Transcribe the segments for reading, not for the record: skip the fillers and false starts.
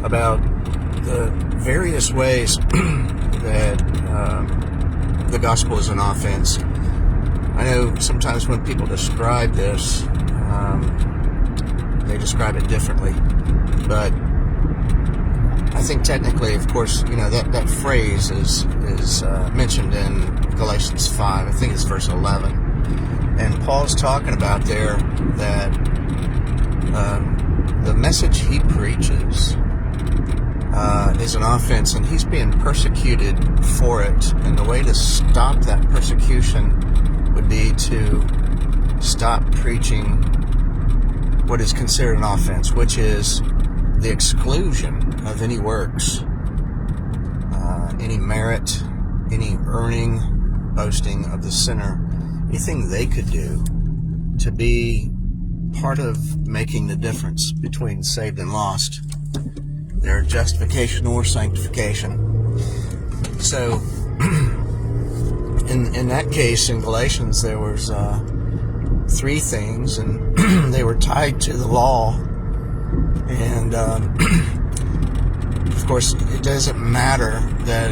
about the various ways that the gospel is an offense. I know sometimes when people describe this, they describe it differently, but I think technically, of course, that phrase is mentioned in Galatians 5. I think it's verse 11, and Paul's talking about there that the message he preaches is an offense, and he's being persecuted for it. And the way to stop that persecution would be to stop preaching what is considered an offense, which is the exclusion of any works, any merit, any earning, boasting of the sinner, anything they could do to be part of making the difference between saved and lost, their justification or sanctification. So, in that case, in Galatians, there was 3 things, and they were tied to the law. And of course, it doesn't matter that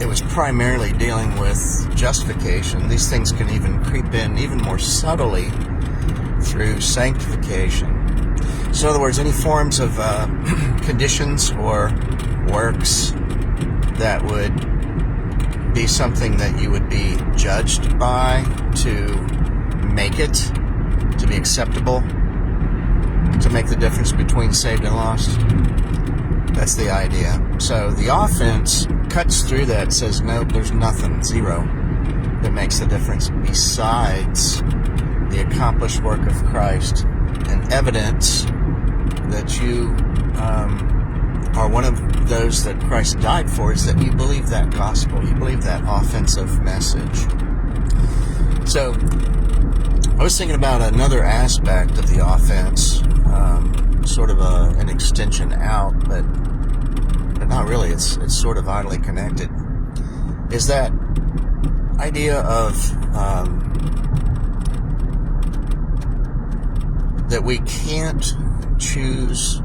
it was primarily dealing with justification. These things can even creep in even more subtly through sanctification. So in other words, any forms of conditions or works that would be something that you would be judged by to make it to be acceptable, to make the difference between saved and lost. That's the idea. So the offense cuts through that, says, nope, there's nothing, zero, that makes the difference besides the accomplished work of Christ, and evidence that you are one of those that Christ died for is that you believe that gospel, you believe that offensive message. So I was thinking about another aspect of the offense, sort of an extension out, but not really. It's sort of vitally connected. Is that idea of that we can't choose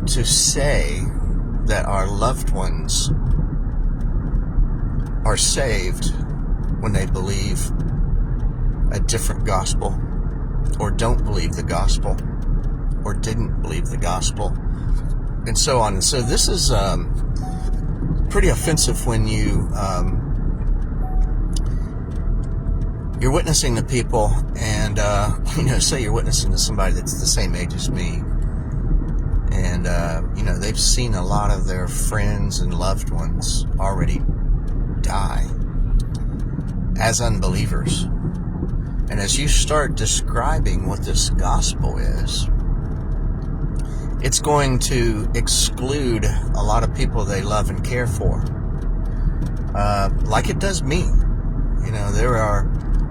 to say that our loved ones are saved when they believe a different gospel, or don't believe the gospel, or didn't believe the gospel, and so on. And so this is pretty offensive when you're witnessing to people, and say you're witnessing to somebody that's the same age as me, and they've seen a lot of their friends and loved ones already die as unbelievers. And as you start describing what this gospel is, it's going to exclude a lot of people they love and care for, like it does me.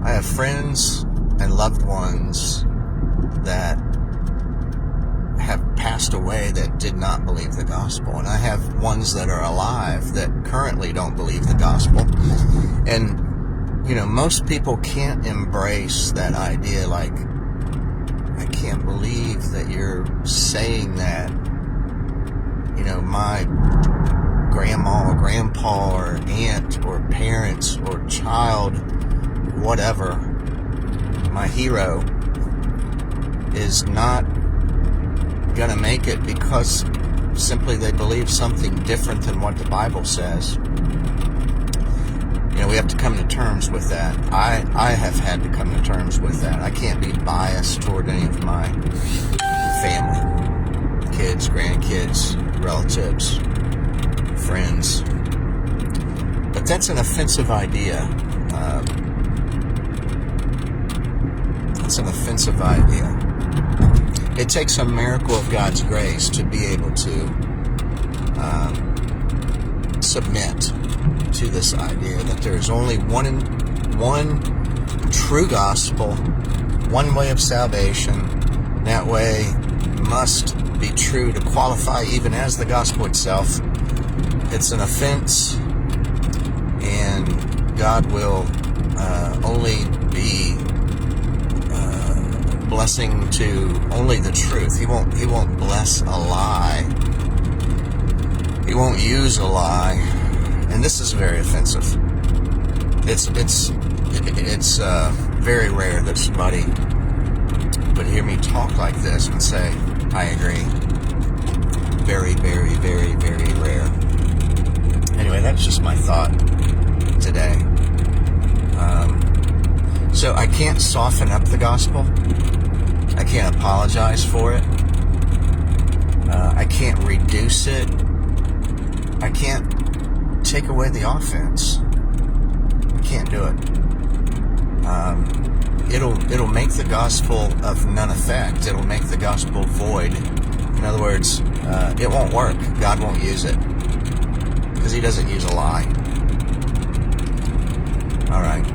I have friends and loved ones that have passed away that did not believe the gospel, and I have ones that are alive that currently don't believe the gospel. And most people can't embrace that idea, like, I can't believe that you're saying that, my grandma or grandpa or aunt or parents or child, whatever, my hero, is not gonna make it because simply they believe something different than what the Bible says. We have to come to terms with that. I have had to come to terms with that. I can't be biased toward any of my family, kids, grandkids, relatives, friends. But that's an offensive idea. It's an offensive idea. It takes a miracle of God's grace to be able to submit to this idea that there is only one true gospel, one way of salvation. That way must be true to qualify even as the gospel itself. It's an offense, and God will only be blessing to only the truth. He won't bless a lie. He won't use a lie. And this is very offensive. It's very rare that somebody would hear me talk like this and say, I agree. Very, very, very, very rare. Anyway, that's just my thought today. So I can't soften up the gospel. I can't apologize for it. I can't reduce it. I can't take away the offense. I can't do it. It'll make the gospel of none effect. It'll make the gospel void. In other words, it won't work. God won't use it because He doesn't use a lie. All right.